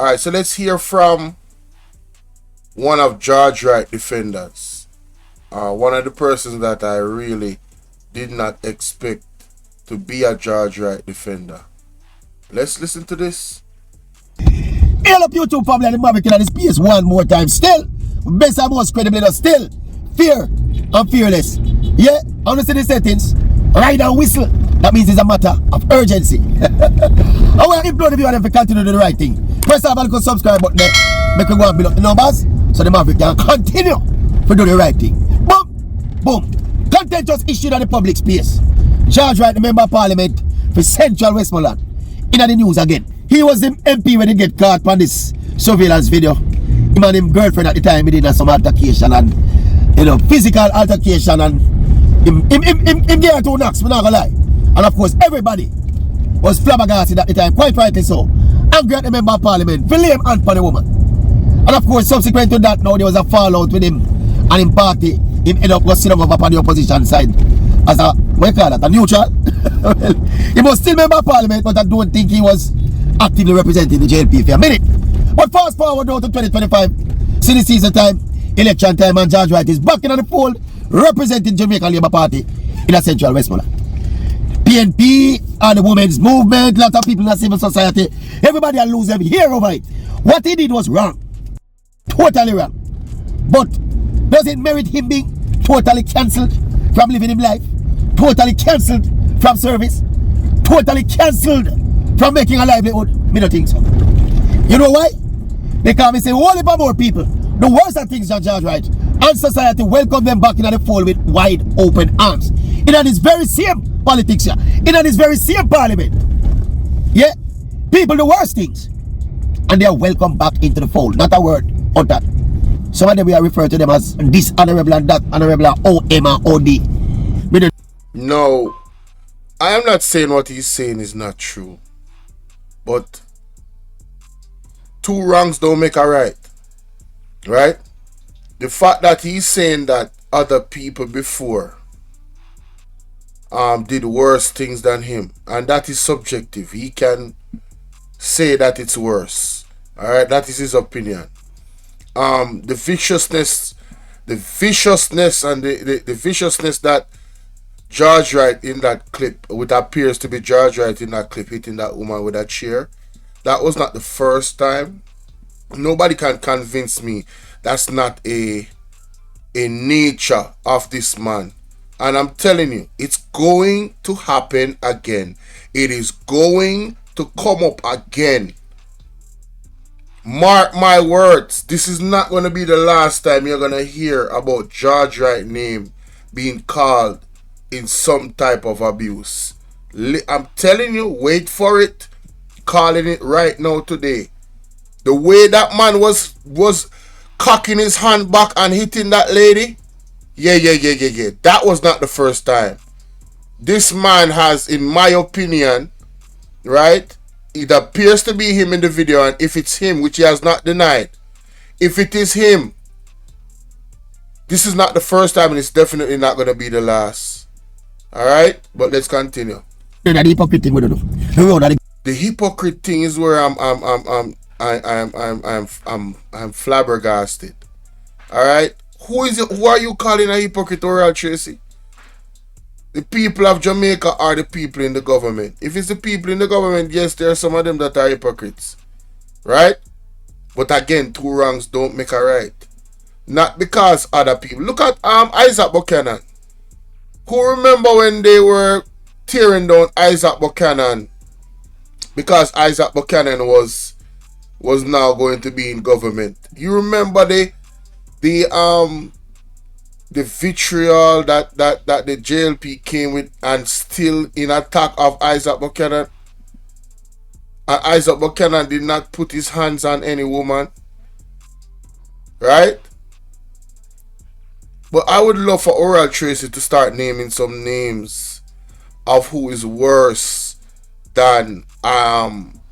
Alright, so let's hear from one of George Wright defenders. One of the persons that I really did not expect to be a George Wright defender. Let's listen to this. Hail up YouTube family and the Bvrclips in this space one more time. Still, best and most credible, still, fear and fearless. Yeah, I want to see the settings. Ride and whistle. That means it's a matter of urgency. I want to implore the viewer to continue to do the right thing. Press that bell, subscribe button there. Make me go and build up the numbers so the Bvrclips can continue to do the right thing. Boom, boom. Content just issued on the public space. George Wright, the Member of Parliament for Central Westmoreland, in the news again. He was the MP when he get caught on this surveillance video. Him and his girlfriend at the time, he did some altercation and, you know, physical altercation, and him gave 2 knocks, I'm not gonna lie. And of course, everybody was flabbergasted at the time, quite rightly so. Angry at the Member of Parliament, for lame hand for the woman. And of course, subsequent to that, now there was a fallout with him and him party. Him end up was sitting over on the opposition side as a, what you call that, a neutral. Well, he was still Member of Parliament, but I don't think he was actively representing the JLP for a minute. But fast forward now to 2025, silly season time, election time, and George Wright is back in the fold, representing Jamaica Labour Party in a Central Westmoreland. PNP and the women's movement, lots of people in the civil society, everybody will lose them here over it. What he did was wrong. Totally wrong. But does it merit him being totally cancelled from living his life? Totally cancelled from service? Totally cancelled from making a livelihood? Me don't think so. You know why? Because me say whole heap of more people, the worst of things than George Wright, and society welcome them back in the fold with wide open arms. In this very same politics here, in this very same parliament. Yeah? People do worse things. And they are welcome back into the fold. Not a word on that. Some of them we are referred to them as this honorable and that honorable, OM and OD. No, I am not saying what he's saying is not true. But 2 wrongs don't make a right. Right? The fact that he's saying that other people before did worse things than him, and that is subjective. He can say that it's worse. Alright, that is his opinion. The viciousness and the viciousness that George Wright in that clip, which appears to be George Wright in that clip hitting that woman with a chair, that was not the first time. Nobody can convince me that's not a nature of this man. And I'm telling you, it's going to happen again. It is going to come up again. Mark my words, this is not going to be the last time you're going to hear about George Wright's name being called in some type of abuse. I'm telling you, wait for it. Calling it right now today. The way that man was cocking his hand back and hitting that lady. Yeah. That was not the first time. This man has, in my opinion, right? It appears to be him in the video, and if it's him, which he has not denied, if it is him, this is not the first time, and it's definitely not going to be the last. All right, but let's continue. The hypocrite thing we don't do. The hypocrite thing is where I'm flabbergasted. All right, who is it? Who are you calling a hypocrite, Oral Tracy? The people of Jamaica are the people in the government. If it's the people in the government, yes, there are some of them that are hypocrites. Right? But again, 2 wrongs don't make a right. Not because other people. Look at Isaac Buchanan. Who remember when they were tearing down Isaac Buchanan? Because Isaac Buchanan was now going to be in government. You remember the vitriol that the JLP came with, and still in attack of Isaac Buchanan. And Isaac Buchanan did not put his hands on any woman. Right? But I would love for Oral Tracy to start naming some names of who is worse than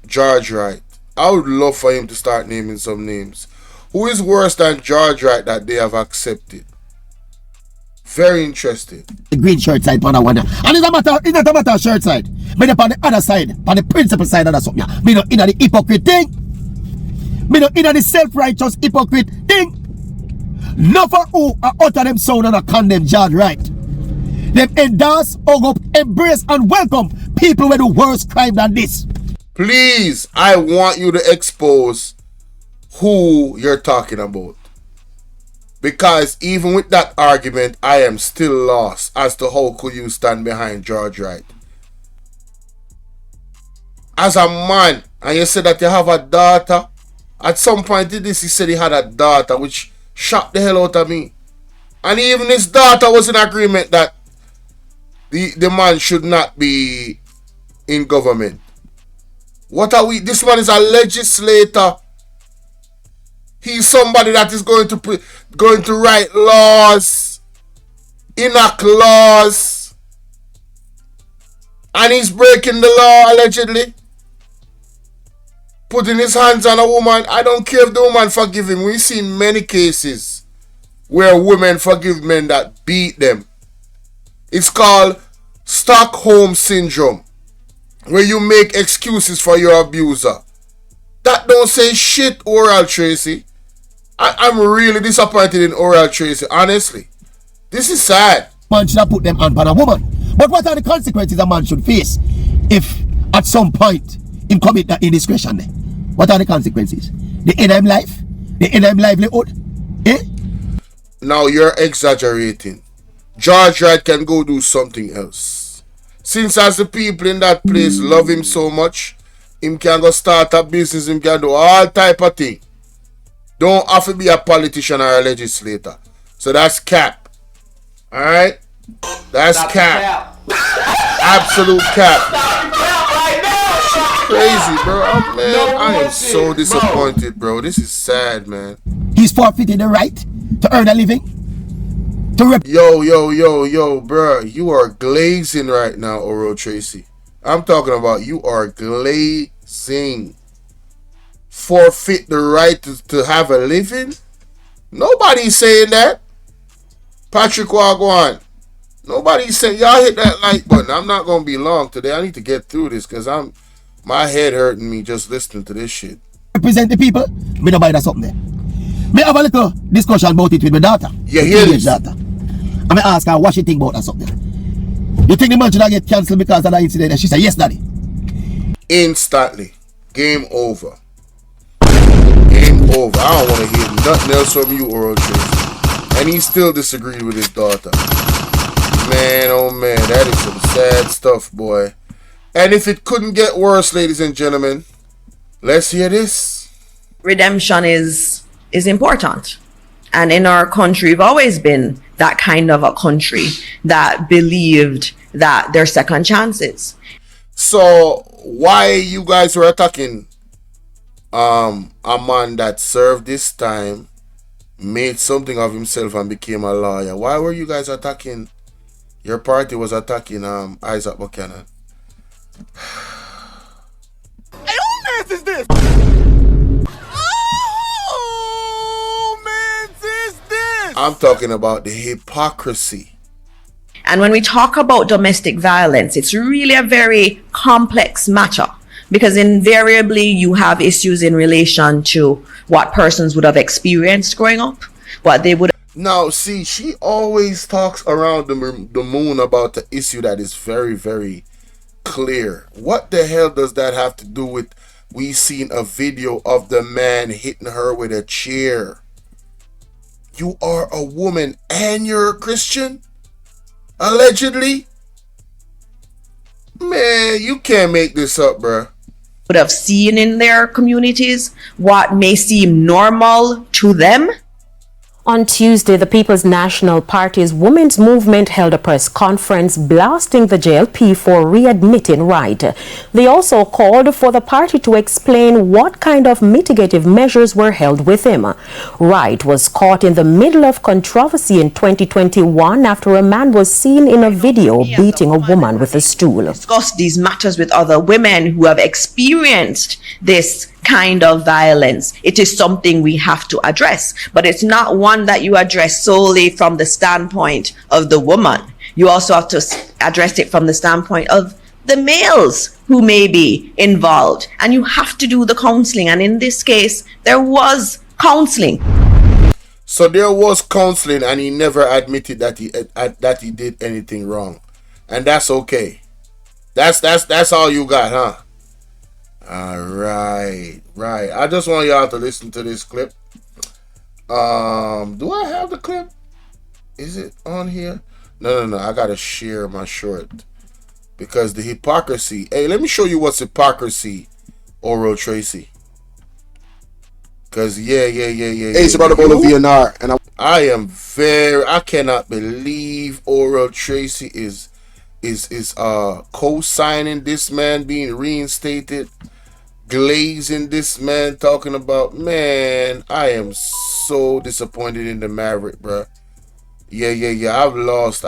George Wright. I would love for him to start naming some names. Who is worse than George Wright that they have accepted? Very interesting. The green shirt side on that one. And it's not a matter of shirt side. But on the other side, on the principal side of that something. Me not in the hypocrite thing. Me not in the self-righteous hypocrite thing. Not for who are utter them sound and a condemn George Wright. Them endorse, hug up, embrace and welcome people with the worst crime than this. Please, I want you to expose who you're talking about. Because even with that argument, I am still lost as to how could you stand behind George Wright. As a man, and you said that you have a daughter. At some point in this, he said he had a daughter, which shocked the hell out of me. And even his daughter was in agreement that the man should not be in government. What are we? This man is a legislator. He's somebody that is going to write laws, enact laws, and he's breaking the law allegedly. Putting his hands on a woman. I don't care if the woman forgive him. We've seen many cases where women forgive men that beat them. It's called Stockholm Syndrome, where you make excuses for your abuser. That don't say shit, Oral Tracy. I'm really disappointed in Oral Tracy, honestly. This is sad. Man should have put them on a woman. But what are the consequences a man should face if at some point he commit that indiscretion there? What are the consequences? The end of life? The end of livelihood? Eh? Now you're exaggerating. George Wright can go do something else. Since as the people in that place love him so much, him can go start a business, him can do all type of thing. Don't have to be a politician or a legislator. So that's cap. Alright? That's cap. Absolute cap. Crazy, bro. Oh, man, I am so disappointed, bro. This is sad, man. He's forfeiting the right to earn a living. Yo, bro. You are glazing right now, Oral Tracy. I'm talking about you are glazing. Forfeit the right to have a living? Nobody's saying that. Patrick Wagwan. Nobody's saying. Y'all hit that like button. I'm not going to be long today. I need to get through this because my head hurting me just listening to this shit. Represent the people. Me don't buy that something there. Me have a little discussion about it with my daughter. You hear this? Daughter. And me ask her what she think about that something. You think the man should get cancelled because of that incident? And she said, yes, daddy. Instantly. Game over. Game over. I don't want to hear nothing else from you, Oral Tracy. And he still disagreed with his daughter. Man, oh man, that is some sad stuff, boy. And if it couldn't get worse, ladies and gentlemen, let's hear this. Redemption is important. And in our country, we've always been that kind of a country that believed that there's second chances. So why you guys were attacking a man that served this time, made something of himself and became a lawyer? Why were you guys attacking? Your party was attacking Isaac Buchanan. Hey, who mess is this? Oh, man, is this? I'm talking about the hypocrisy. And when we talk about domestic violence, it's really a very complex matter because invariably you have issues in relation to what persons would have experienced growing up, what they would. Now, see, she always talks around the moon about the issue that is very, very clear. What the hell does that have to do with we seen a video of the man hitting her with a chair? You are a woman and you're a Christian? Allegedly? Man, you can't make this up, bruh. Would have seen in their communities what may seem normal to them. On Tuesday, the People's National Party's Women's Movement held a press conference blasting the JLP for readmitting Wright. They also called for the party to explain what kind of mitigative measures were held with him. Wright was caught in the middle of controversy in 2021 after a man was seen in a video beating a woman with a stool. Discuss these matters with other women who have experienced this kind of violence. It is something we have to address, but it's not one that you address solely from the standpoint of the woman. You also have to address it from the standpoint of the males who may be involved, and you have to do the counseling. And in this case, there was counseling. So there was counseling, and he never admitted that he did anything wrong, and that's okay. That's all you got, huh? All right. I just want y'all to listen to this clip. Do I have the clip? Is it on here? No. I gotta share my short because the hypocrisy. Hey, let me show you what's hypocrisy, Oral Tracy. Cause yeah. Hey, it's about the Bolo VNR, and I cannot believe Oral Tracy is co-signing this man being reinstated, glazing this man, talking about, man, I am so disappointed in the Maverick, bro. Yeah. I've lost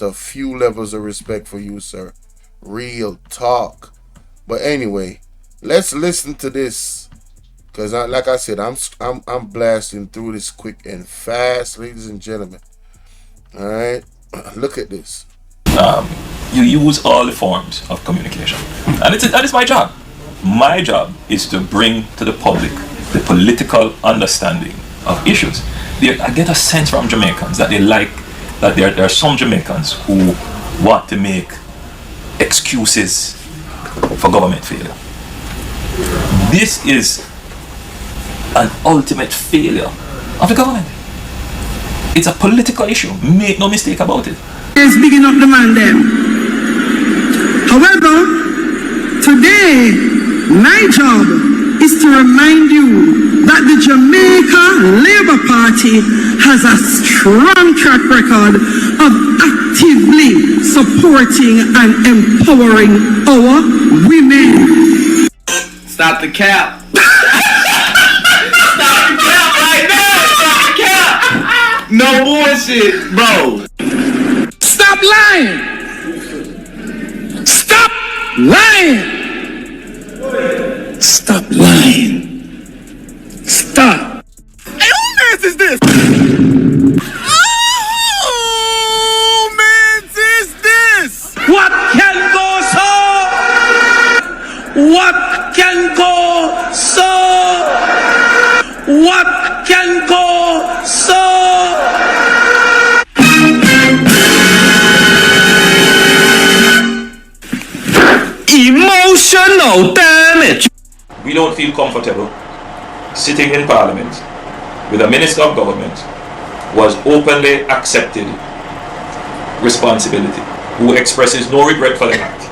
a few levels of respect for you, sir. Real talk. But anyway, let's listen to this. Because like I said, I'm blasting through this quick and fast, ladies and gentlemen. All right, look at this. You use all the forms of communication, and that is my job. My job is to bring to the public the political understanding of issues. I get a sense from Jamaicans that there are some Jamaicans who want to make excuses for government failure. This is an ultimate failure of the government. It's a political issue. Make no mistake about it. It's bigging up the man them. However, today, my job is to remind you that the Jamaica Labour Party has a strong track record of actively supporting and empowering our women. Stop the cap. Stop the cap right now. Stop the cap. No bullshit, bro. Stop lying! Stop lying! Stop lying! Stop! Hey, who mans is this? Oh, mans is this? What can go so? What can go so? What can go so? Emotional damage. We don't feel comfortable sitting in Parliament with a Minister of Government who has openly accepted responsibility, who expresses no regret for the act,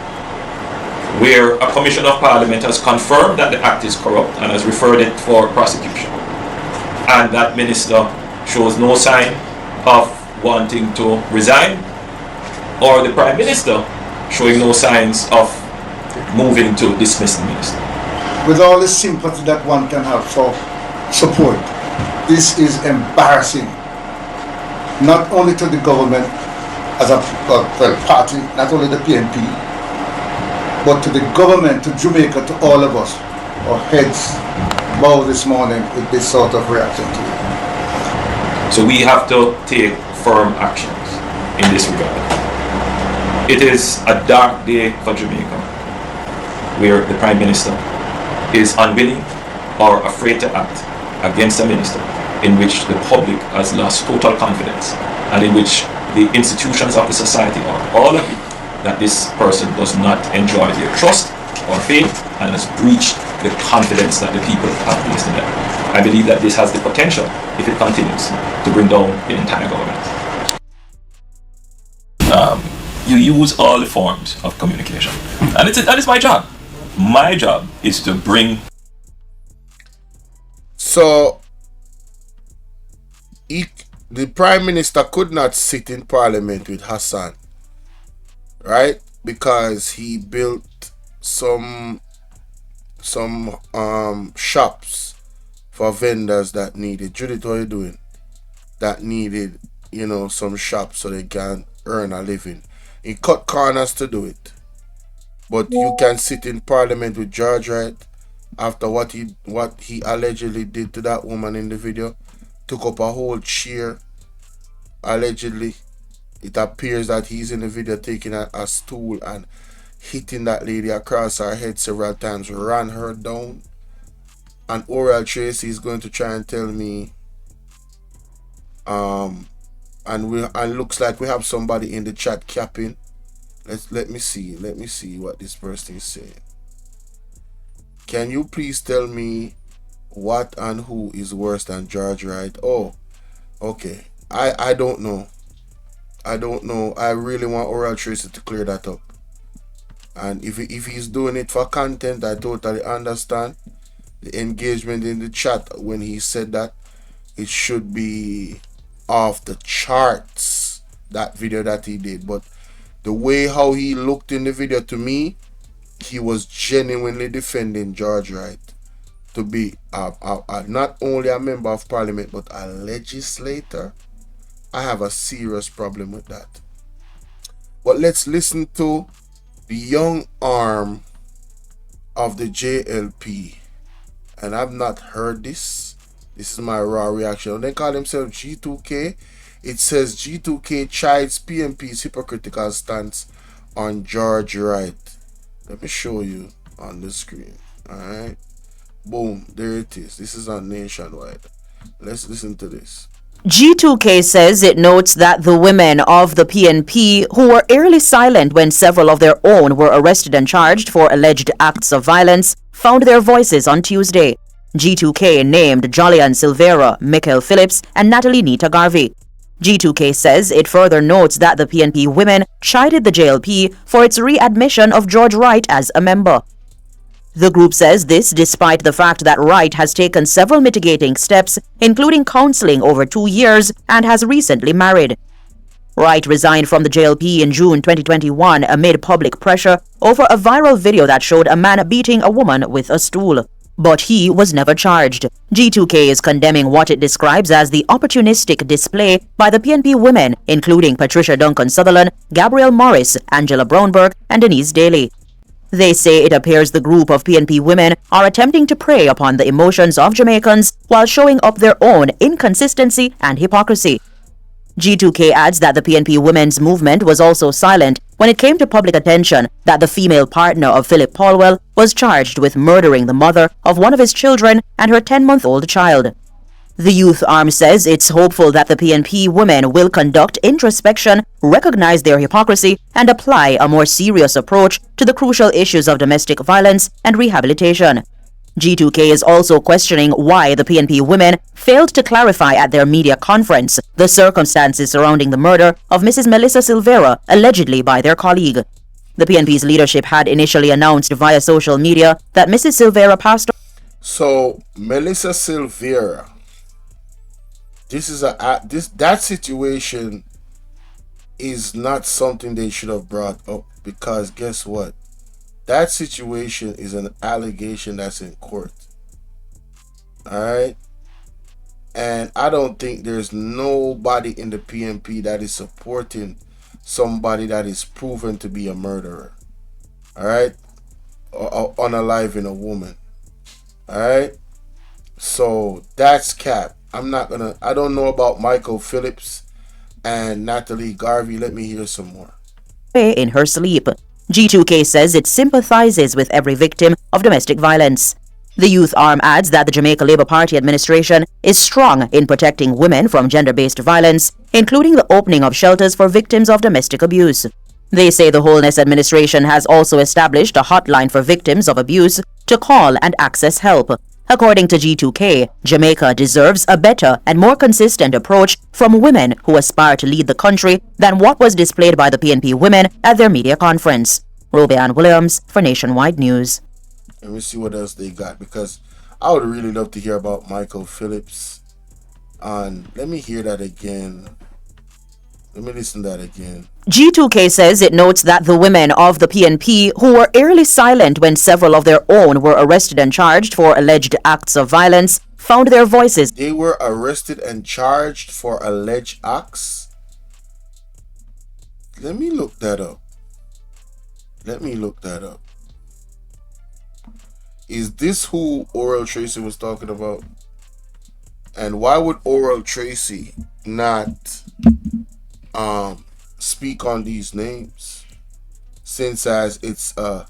where a Commission of Parliament has confirmed that the act is corrupt and has referred it for prosecution, and that Minister shows no sign of wanting to resign, or the Prime Minister showing no signs of moving to dismiss the minister. With all the sympathy that one can have for support, this is embarrassing, not only to the government as a party, not only the PNP, but to the government, to Jamaica, to all of us. Our heads bow this morning with this sort of reaction to it. So we have to take firm actions in this regard. It is a dark day for Jamaica, where the Prime Minister is unwilling or afraid to act against a minister in which the public has lost total confidence, and in which the institutions of the society are all agree that this person does not enjoy their trust or faith and has breached the confidence that the people have placed in them. I believe that this has the potential, if it continues, to bring down the entire government. You use all the forms of communication, and that is my job. My job is to bring. So the Prime Minister could not sit in Parliament with Hassan, right? Because he built some shops for vendors that needed. Judith, what are you doing? That needed, some shops so they can earn a living. He cut corners to do it. But you can sit in Parliament with George Wright after what he allegedly did to that woman in the video. Took up a whole chair. Allegedly, it appears that he's in the video taking a stool and hitting that lady across her head several times, ran her down. And Oral Tracy is going to try and tell me, and looks like we have somebody in the chat capping. Let me see what this person is saying. Can you please tell me what and who is worse than George Wright? Oh, okay. I don't know. I really want Oral Tracy to clear that up. And if he's doing it for content, I totally understand. The engagement in the chat when he said that, it should be off the charts, that video that he did. But the way how he looked in the video, to me, he was genuinely defending George Wright to be not only a member of parliament but a legislator. I have a serious problem with that. But let's listen to the young arm of the JLP. And I've not heard this. This is my raw reaction. They call themselves G2K. It says G2K chides PNP's hypocritical stance on George Wright. Let me show you on the screen. Alright. Boom. There it is. This is on Nationwide. Let's listen to this. G2K says it notes that the women of the PNP, who were eerily silent when several of their own were arrested and charged for alleged acts of violence, found their voices on Tuesday. G2K named Jolyon Silvera, Bvrclips, and Natalie Nita Garvey. G2K says it further notes that the PNP women chided the JLP for its readmission of George Wright as a member. The group says this despite the fact that Wright has taken several mitigating steps, including counseling over 2 years, and has recently married. Wright resigned from the JLP in June 2021 amid public pressure over a viral video that showed a man beating a woman with a stool. But he was never charged. G2K is condemning what it describes as the opportunistic display by the PNP women, including Patricia Duncan Sutherland, Gabrielle Morris, Angela Brownberg, and Denise Daly. They say it appears the group of PNP women are attempting to prey upon the emotions of Jamaicans while showing up their own inconsistency and hypocrisy. G2K adds that the PNP women's movement was also silent when it came to public attention that the female partner of Philip Paulwell was charged with murdering the mother of one of his children and her 10-month-old child. The youth arm says it's hopeful that the PNP women will conduct introspection, recognize their hypocrisy, and apply a more serious approach to the crucial issues of domestic violence and rehabilitation. G2K is also questioning why the PNP women failed to clarify at their media conference the circumstances surrounding the murder of Mrs. Melissa Silvera, allegedly by their colleague. The PNP's leadership had initially announced via social media that Mrs. Silvera passed on. So, Melissa Silvera, that situation is not something they should have brought up, because guess what? That situation is an allegation that's in court. Alright? And I don't think there's nobody in the PNP that is supporting somebody that is proven to be a murderer. Alright? Or unaliving a woman. Alright? So that's cap. I don't know about Michael Phillips and Natalie Garvey. Let me hear some more. In her sleep. G2K says it sympathizes with every victim of domestic violence. The youth arm adds that the Jamaica Labour Party administration is strong in protecting women from gender-based violence, including the opening of shelters for victims of domestic abuse. They say the Wholeness administration has also established a hotline for victims of abuse to call and access help. According to G2K, Jamaica deserves a better and more consistent approach from women who aspire to lead the country than what was displayed by the PNP women at their media conference. Robeanne Williams for Nationwide News. Let me see what else they got, because I would really love to hear about Michael Phillips. And let me hear that again. Let me listen to that again. G2K says it notes that the women of the PNP, who were eerily silent when several of their own were arrested and charged for alleged acts of violence, found their voices. They were arrested and charged for alleged acts? Let me look that up. Is this who Oral Tracy was talking about? And why would Oral Tracy not speak on these names? since as it's a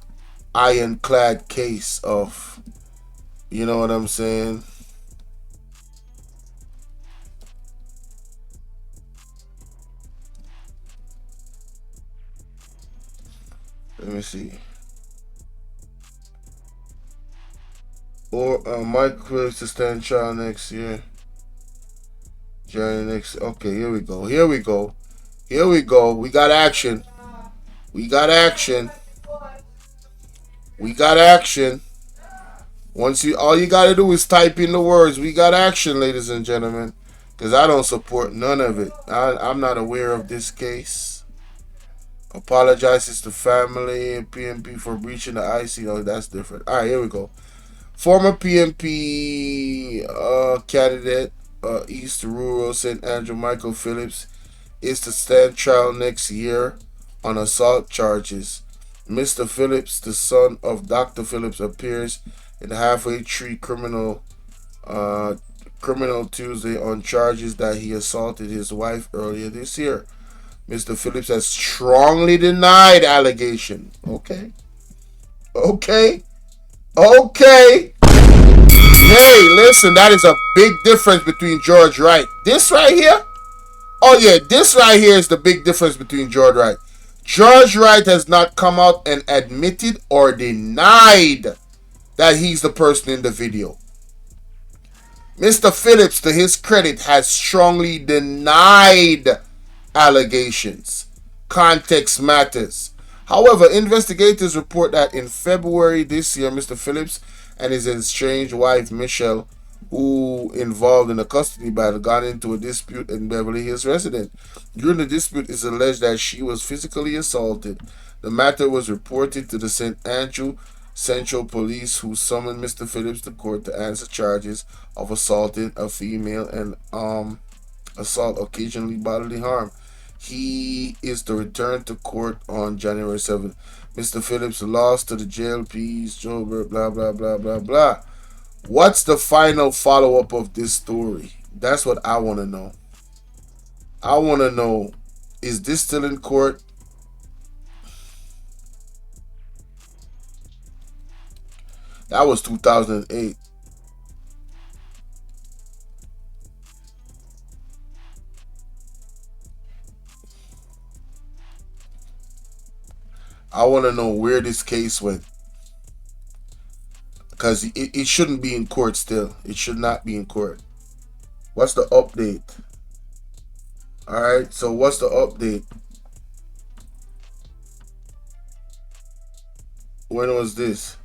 ironclad case of, you know what I'm saying? Let me see. Or Mike Clips to stand trial next year. January next. Okay, here we go. Here we go. Here we go. We got action. We got action. We got action. Once you, all you gotta do is type in the words. We got action, ladies and gentlemen. Because I don't support none of it. I'm not aware of this case. Apologizes to family and PNP for breaching the IC. Oh, that's different. All right, here we go. Former PNP candidate, East Rural St. Andrew Michael Phillips, is to stand trial next year on assault charges. Mr. Phillips, the son of Dr. Phillips, appears in Halfway Tree criminal Tuesday on charges that he assaulted his wife earlier this year. Mr. Phillips has strongly denied allegation. Okay. Okay. Okay. Hey, listen, that is a big difference between George Wright. This right here? Oh yeah, this right here is the big difference between George Wright. George Wright has not come out and admitted or denied that he's the person in the video. Mr. Phillips, to his credit, has strongly denied allegations. Context matters. However, investigators report that in February this year, Mr. Phillips and his estranged wife, Michelle, who involved in a custody battle, got into a dispute in Beverly Hills residence. During the dispute, it's alleged that she was physically assaulted. The matter was reported to the St. Andrew Central Police, who summoned Mr. Phillips to court to answer charges of assaulting a female and assault, occasionally bodily harm. He is to return to court on January 7th. Mr. Phillips lost to the JLP's Joburg, blah, blah, blah, blah, blah. What's the final follow-up of this story? That's what I want to know. I want to know, is this still in court? That was 2008. I want to know where this case went. Because it shouldn't be in court still. It should not be in court. What's the update? Alright, so what's the update? When was this?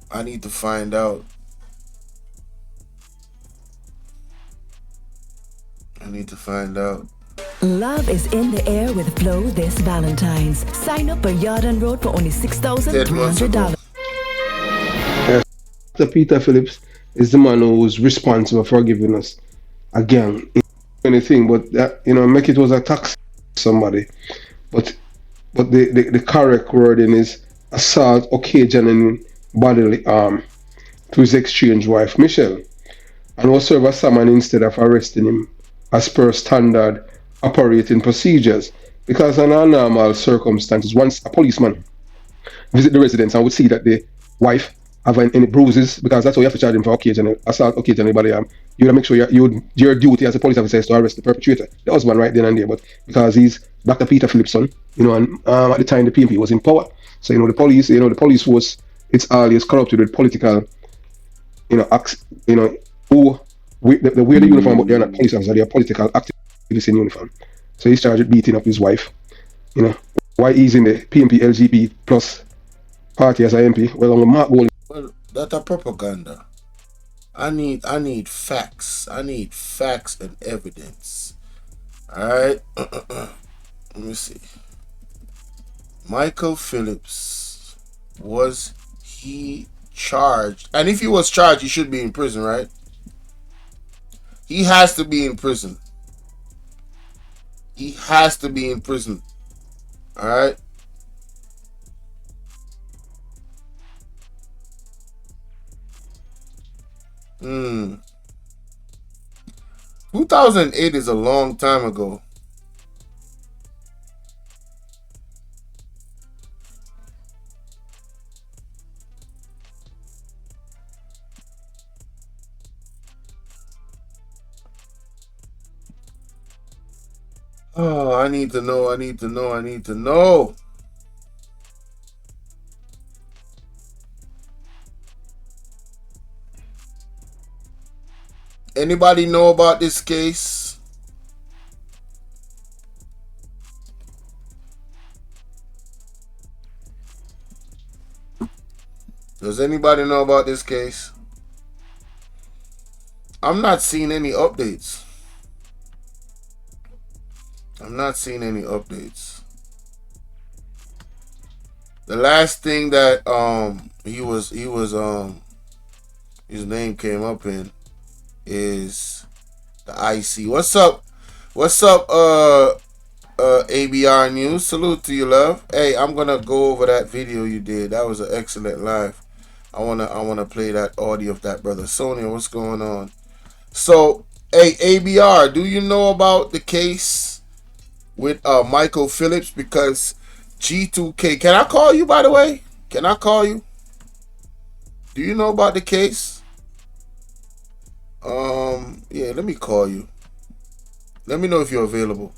I need to find out. I need to find out. Love is in the air with Flow this Valentine's. Sign up for Yarden Road for only $6,300. Dr. Peter Phillips is the man who was responsible for giving us again anything, but that, you know, make it was a tax somebody. But the correct wording is assault occasioning bodily harm to his estranged wife Michelle, and was served as summon instead of arresting him as per standard operating procedures. Because in normal circumstances, once a policeman visit the residence and would see that the wife have any bruises, because that's how you have to charge him for occasional assault, occasional body harm, you would make sure your duty as a police officer is to arrest the perpetrator, the husband, right then and there. But because he's Dr. Peter Phillips' son, you know, and at the time the PNP was in power, so the police force, it's always corrupted with political, acts, who they wear the uniform, but they're not police officers, they're political activists in uniform. So he's charged with beating up his wife. Why he's in the PNP LGP plus party as an MP? Well, on Mark Bolo. Well, that's a propaganda. I need facts. I need facts and evidence. Alright? Let me see. Michael Phillips, was he charged? And if he was charged, he should be in prison, right? He has to be in prison. He has to be in prison. Alright? 2008 is a long time ago. Oh, I need to know. I need to know. I need to know. Anybody know about this case? Does anybody know about this case? I'm not seeing any updates. I'm not seeing any updates. The last thing that his name came up in is the IC. What's up? What's up, ABR News? Salute to you, love. Hey, I'm gonna go over that video you did. That was an excellent live. I wanna play that audio of that, brother. Sonia, what's going on? So, hey, ABR, do you know about the case with Michael Phillips? Because G2K, can I call you, by the way? Can I call you? Do you know about the case? Yeah, let me call you. Let me know if you're available.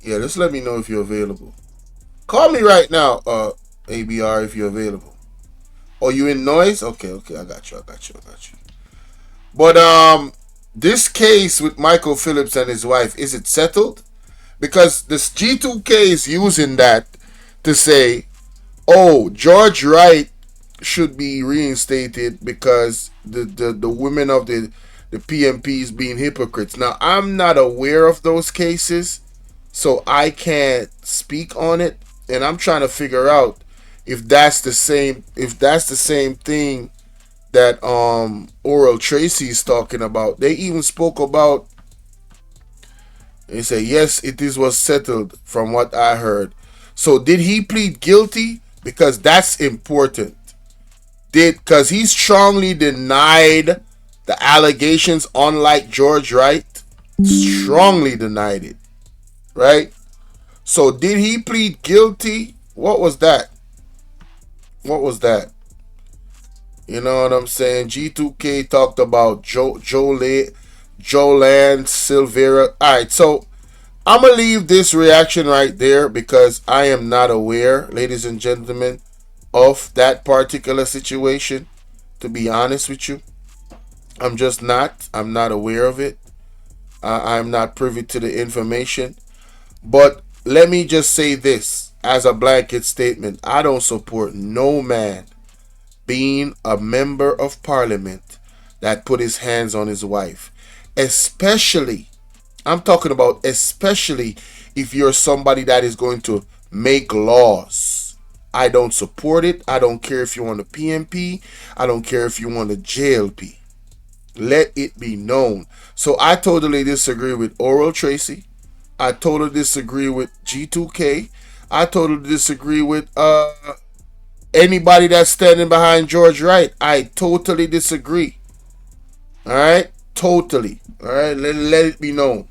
Yeah, just let me know if you're available. Call me right now, ABR, if you're available. Oh, you in noise? Okay, I got you. But this case with Michael Phillips and his wife, is it settled? Because this G2K is using that to say, oh, George Wright should be reinstated because the women of the PNP is being hypocrites. Now, I'm not aware of those cases, so I can't speak on it, and I'm trying to figure out if that's the same thing that Oral Tracy is talking about. They even spoke about, they say, yes, it was settled from what I heard. So did he plead guilty? Because that's important. Because he strongly denied the allegations, unlike George Wright. Strongly denied it. Right? So did he plead guilty? What was that? You know what I'm saying? G2K talked about Jolan Silvera. Alright, so I'm going to leave this reaction right there because I am not aware, ladies and gentlemen, of that particular situation, to be honest with you. I'm not aware of it. I'm not privy to the information. But let me just say this as a blanket statement. I don't support no man being a member of parliament that put his hands on his wife. Especially, I'm talking about especially if you're somebody that is going to make laws. I don't support it. I don't care if you're on the PNP. I don't care if you're on the JLP. Let it be known. So I totally disagree with Oral Tracy. I totally disagree with G2K. I totally disagree with anybody that's standing behind George Wright. I totally disagree. All right? Totally. All right? Let it be known.